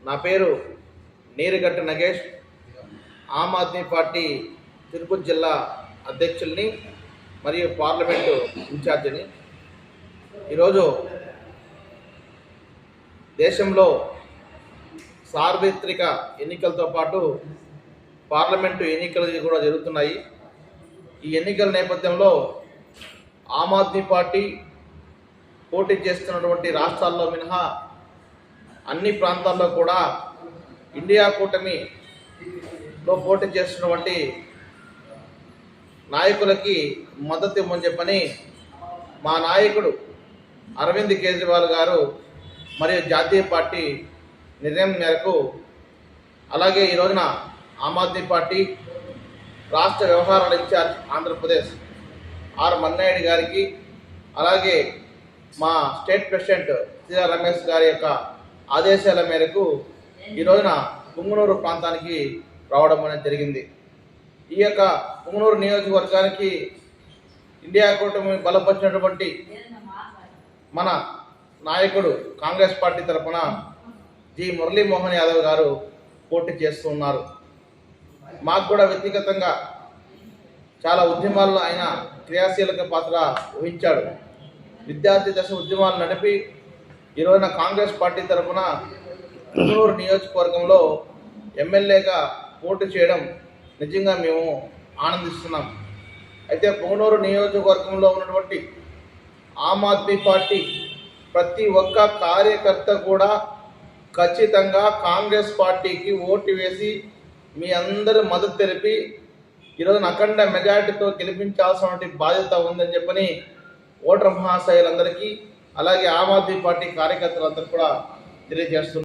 నా పేరు నీరుగట్ట నగేష్. ఆమ్ ఆద్మీ పార్టీ తిరుపతి జిల్లా అధ్యక్షుల్ని మరియు పార్లమెంటు ఇన్ఛార్జిని. ఈరోజు దేశంలో సార్వత్రిక ఎన్నికలతో పాటు పార్లమెంటు ఎన్నికలు కూడా జరుగుతున్నాయి. ఈ ఎన్నికల నేపథ్యంలో ఆమ్ ఆద్మీ పార్టీ పోటీ చేస్తున్నటువంటి రాష్ట్రాల్లో మినహా అన్ని ప్రాంతాల్లో కూడా ఇండియా కూటమిలో పోటీ చేస్తున్నటువంటి నాయకులకి మద్దతు ఇవ్వమని చెప్పని మా నాయకుడు అరవింద్ కేజ్రీవాల్ గారు మరియు జాతీయ పార్టీ నిర్ణయం మేరకు, అలాగే ఈ రోజున ఆమ్ ఆద్మీ పార్టీ రాష్ట్ర వ్యవహారాల ఇన్ఛార్జ్ ఆంధ్రప్రదేశ్ ఆర్ మన్నాయుడు గారికి, అలాగే మా స్టేట్ ప్రెసిడెంట్ శ్రీరా రమేష్ గారి యొక్క ఆదేశాల మేరకు ఈ రోజున పుంగనూరు ప్రాంతానికి రావడం అనేది జరిగింది. ఈ యొక్క పుంగనూరు నియోజకవర్గానికి ఇండియా కూటమి బలపరిచినటువంటి మన నాయకుడు కాంగ్రెస్ పార్టీ తరఫున జి మురళీమోహన్ యాదవ్ గారు పోటీ చేస్తూ ఉన్నారు. మాకు కూడా వ్యక్తిగతంగా చాలా ఉద్యమాల్లో ఆయన క్రియాశీలక పాత్ర వహించాడు. విద్యార్థి దశ ఉద్యమాలు నడిపి ఈ రోజున కాంగ్రెస్ పార్టీ తరఫున పుంగనూరు నియోజకవర్గంలో ఎమ్మెల్యేగా పోటీ చేయడం నిజంగా మేము ఆనందిస్తున్నాం. అయితే పుంగనూరు నియోజకవర్గంలో ఉన్నటువంటి ఆమ్ ఆద్మీ పార్టీ ప్రతి ఒక్క కార్యకర్త కూడా ఖచ్చితంగా కాంగ్రెస్ పార్టీకి ఓటు వేసి మీ అందరూ మద్దతు తెలిపి ఈరోజు అఖండ మెజారిటీతో గెలిపించాల్సిన బాధ్యత ఉందని చెప్పని ఓటర్ మహాశయులందరికీ, అలాగే ఆమ్ ఆద్మీ పార్టీ కార్యకర్తలందరూ కూడా తెలియజేస్తున్నారు.